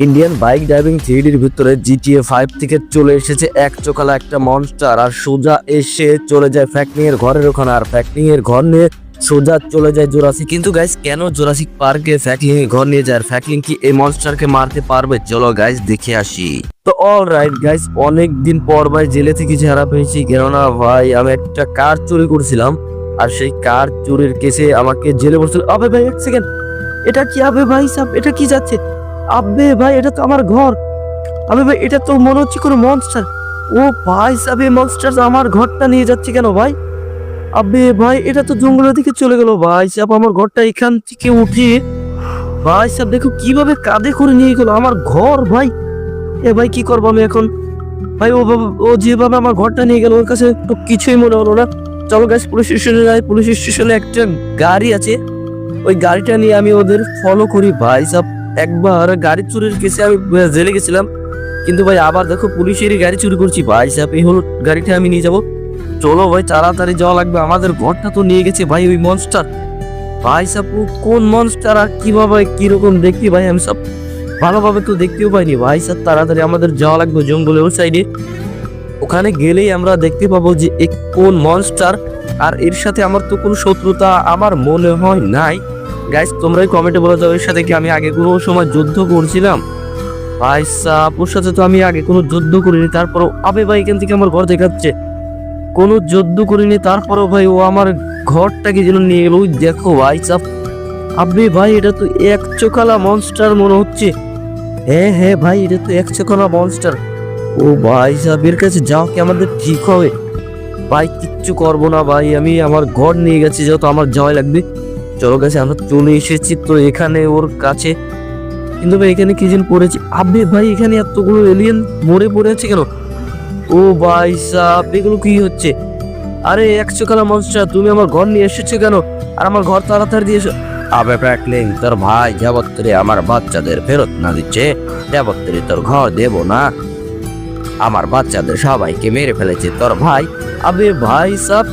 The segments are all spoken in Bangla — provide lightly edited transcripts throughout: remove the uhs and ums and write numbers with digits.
ইন্ডিয়ান বাইক ড্রাইভিং থ্রিডির ভিতরে জিটিএ 5 থেকে চলে এসেছে এক চোখালা একটা মনস্টার, আর সোজা এসে চলে যায় ফ্যাকলিং এর ঘরের ওখানে, আর ফ্যাকলিং এর ঘর নিয়ে সোজা চলে যায় জুরাসিক। কিন্তু গাইস কেন জুরাসিক পার্কে ফ্যাকলিং এর ঘর নিয়ে যায়, আর ফ্যাকলিং কি এই মনস্টারকে মারতে পারবে? চলো গাইস দেখে আসি। তো অল রাইট গাইস, অনেক দিন পর ভাই জেলে থেকে ছাড়া পেয়েছি, কেননা ভাই আমি একটা কার চুরি করছিলাম, আর সেই কার চুরির কেসে আমাকে জেলে বসছিল। আবে ভাই এক সেকেন্ড, এটা কি? আবে ভাই সাব, এটা কি যাচ্ছে? আবে ভাই এটা তো আমার ঘর। আবে ভাই এটা তো মনে হচ্ছে কোনো মনস্টার। ও ভাই সাব, এই মনস্টার আমার ঘরটা নিয়ে যাচ্ছে কেন ভাই? আবে ভাই এটা তো জঙ্গলের দিকে চলে গেল ভাই সাব, আমার ঘরটা এখান থেকে উঠে ভাই সাব দেখো কিভাবে কাঁধে করে নিয়ে গেল আমার ঘর ভাই। এ ভাই কি করবো আমি এখন? ভাই ও যেভাবে আমার ঘরটা নিয়ে গেল, ওর কাছে তো কিছুই মনে হলো না। চলো গাইস পুলিশ স্টেশনে যাই। পুলিশ স্টেশনে একটা গাড়ি আছে, ওই গাড়িটা নিয়ে আমি ওদের ফলো করি ভাই সাব। একবার গাড়ি চুরির কেসে আমি জেলে গেছিলাম, কিন্তু ভাই আবার দেখো পুলিশেরই গাড়ি চুরি করছি ভাই সাব। এই হলো গাড়িটা আমি নিয়ে যাবো। চলো ভাই তাড়াতাড়ি যাওয়া লাগবে, আমাদের ঘরটা তো নিয়ে গেছে ভাই ওই মনস্টার। ভাই সাব কোন মনস্টার আর কিভাবে কিরকম দেখতে ভাই আমি সব ভালোভাবে তো দেখতেও পাইনি ভাই সাব। তাড়াতাড়ি আমাদের যাওয়া লাগবে জঙ্গলের ওই সাইডে, ওখানে গেলেই আমরা দেখতে পাবো যে কোন মনস্টার। আর এর সাথে আমার তো কোনো শত্রুতা আমার মনে হয় নাই। গাইস তোমরাই কমেন্টে বলে দাও, এর সাথে কি আমি আগে কোনো সময় যুদ্ধ করছিলাম? ভাই সাব ওর সাথে তো আমি আগে কোনো যুদ্ধ করিনি, তারপরও আবে ভাই এখান থেকে আমার ঘর দেখাচ্ছে। কোনো যুদ্ধ করিনি, তারপরও ভাই ও আমার ঘরটাকে যেন নিয়ে গেল। ওই দেখো ভাই সাব, আবে ভাই এটা তো এক চোখালা মনস্টার মনে হচ্ছে। হ্যাঁ হ্যাঁ ভাই এটা তো এক চোখালা মনস্টার। ও ভাই সাব এর কাছে যাও কি আমাদের ঠিক হবে? ভাই কিচ্ছু করবো না ভাই, আমি আমার ঘর নিয়ে গেছি, যেহেতু আমার যাওয়াই লাগবে। চলো গেছে আমরা চলে এসেছি তো এখানে ওর কাছে। কিন্তু ভাই এখানে কি যেন পড়েছে। আবে ভাই এখানে এতগুলো এলিয়েন মরে পড়ে আছে কেন? ও ভাই সাব এগুলো কি হচ্ছে? আরে এক চোখালা মনস্টার, তুমি আমার ঘর নিয়ে এসেছো কেন? আর আমার ঘর তাড়াতাড়ি দিয়েছো। আবে ফ্র্যাঙ্কলিন, তোর ভাই যাবত্তরে আমার বাচ্চাদের ফেরত না দিচ্ছে, যাবত্তরে তোর ঘর দেব না। আমার বাচ্চাদের সবাইকে মেরে ফেলেছে তোর ভাই। আবে ভাই সাব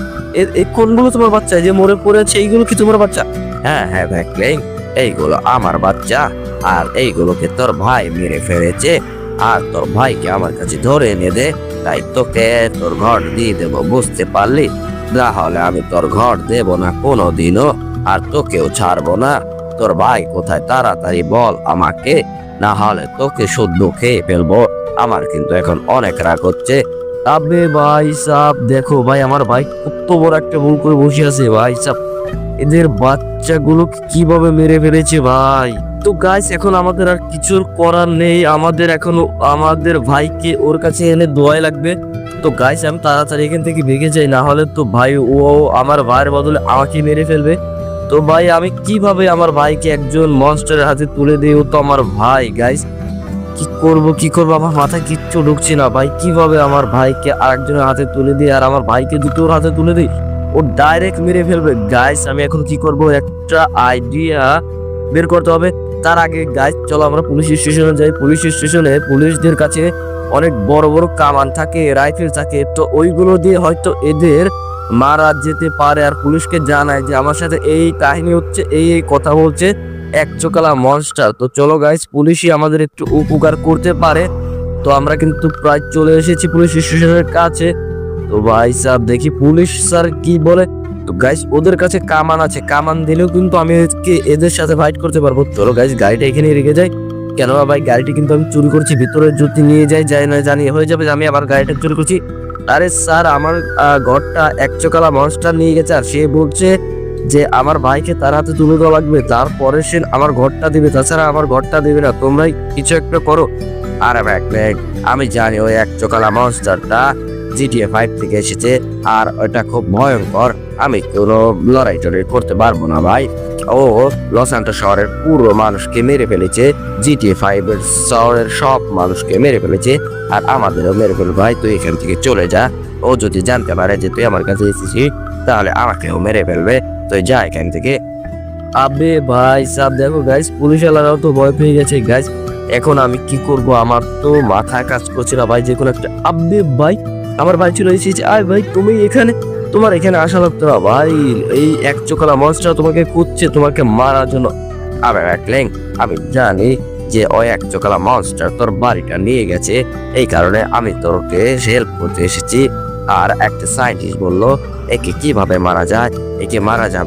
কোনগুলো তোমার বাচ্চা যে মরে পড়ে আছে? এইগুলো কি তোমার বাচ্চা? হ্যাঁ হ্যাঁ ফ্র্যাঙ্কলিন, এইগুলো আমার বাচ্চা, আর এইগুলোকে তোর ভাই মেরে ফেলেছে। আর তোর ভাইকে আমার কাছে ধরে এনে দে, তাই তোকে তোর ঘর দিয়ে দেবো, বুঝতে পারলি? না হলে আমি তোর ঘর দেব না কোনোদিনও, আর তোকেও ছাড়বো না। তোর ভাই কোথায় তাড়াতাড়ি বল আমাকে, না হলে তোকে শুদ্ধ খেয়ে ফেলবো। আমার কিন্তু এখন অনেক রাগ হচ্ছে। আবে ভাই সাব দেখো ভাই, আমার ভাই কত বড় একটা ভুল করে বসে আছে ভাই সাব। এদের বাচ্চাগুলো কিভাবে মেরে ফেলেছে ভাই। তো গাইস এখন আমাদের আর কিছুর করার নেই, আমাদের এখন আমাদের ভাইকে ওর কাছে এনে দোয়াই লাগবে। তো গাইস আমি তাড়াতাড়ি এখান থেকে ভেগে যাই, না হলে তো ভাই ও আমার ভাইয়ের বদলে আমাকে মেরে ফেলবে। তো ভাই আমি কিভাবে আমার ভাইকে একজন মনস্টারের হাতে তুলে দিই? ও তো আমার ভাই। গাইস কি করবো আমার মাথায় কিচ্ছু ঢুকছে না ভাই। কিভাবে আমার ভাইকে আরেকজনের হাতে তুলে দিই, আর আমার ভাইকে দুটোর হাতে তুলে দিই? ও ডাইরেক্ট মেরে ফেলবে। গাইস আমি এখন কি করব, একটা আইডিয়া বের করতে হবে। তার আগে গাইস চলো আমরা পুলিশ স্টেশনে যাই। পুলিশ স্টেশনে পুলিশদের কাছে অনেক বড় বড় কামান থাকে, রাইফেল থাকে, তো ওইগুলো দিয়ে হয়তো এদের মারা যেতে পারে। আর পুলিশকে জানায় যে আমার সাথে এই কাহিনী হচ্ছে, এই কথা বলছে এক চোখালা মনস্টার। তো চলো গাইস পুলিশই আমাদের একটু উপকার করতে পারে। তো আমরা কিন্তু প্রায় চলে এসেছি পুলিশ স্টেশনের কাছে। তো ভাই সাহেব দেখি পুলিশ স্যার কি বলে। তো গাইস ওদের কাছে কামান আছে, কামান দিলেও কিন্তু আমি এদের সাথে ফাইট করতে পারবো। চলো গাইস গাড়িটা এখানে রেখে যাই, কেন ভাই গাড়িটি কিন্তু আমি চুরি করছি, ভিতরে যদি নিয়ে যাই না জানি হয়ে যাবে যে আমি আবার গাড়িটা চুরি করছি। আরে স্যার আমার ঘরটা এক চোখালা মনস্টার নিয়ে গেছে, আর সে বলছে যে আমার ভাইকে তার হাতে তুলে দেওয়া লাগবে, তারপরে সে আমার ঘরটা দিবে, তাছাড়া আমার ঘরটা দিবে না। তোমরাই কিছু একটা করো। আরে ব্যাক আমি জানি ওই এক চোখালা মনস্টারটা জিটিএ 5 থেকে এসেছে, আর ওটা খুব ভয়ঙ্কর। আমি কোনো লড়াই টড়াই করতে পারবো না ভাই। ও লস স্যান্টোস শহরের পুরো মানুষকে মেরে ফেলেছে, জিটিএ 5 এর শহরের সব মানুষকে মেরে ফেলেছে, আর আমাদেরও মেরে ফেলবে। ভাই তুই এখান থেকে চলে যা, ও যদি জানতে পারে যে তুই আমার কাছে এসেছিস তাহলে আমাকেও মেরে ফেলবে, তুই যা এখান থেকে। আবে ভাই সাব দেখো গাইস পুলিশওয়ালারাও তো ভয় পেয়ে গেছে। গাইস এখন আমি কি করব, আমার তো মাথা কাজ করছে না ভাই, যে কোনো একটা। আবে ভাই আমার ভাই চলে এসেছে। আয় ভাই তুমি এখানে, তোমার এখানে আসা লাগতো না ভাই, এই এক চোখালা মনস্টার তোমাকে খুঁজছে তোমাকে মারার জন্য। আবে ব্যাকলিং আমি জানি যে ওই এক চোখালা মনস্টার তোর বাড়িটা নিয়ে গেছে, এই কারণে আমি তোকে হেল্প করতে এসেছি। আর একটা সায়েন্টিস্ট বলল একে কিভাবে মারা যায়, একে মারা যাবে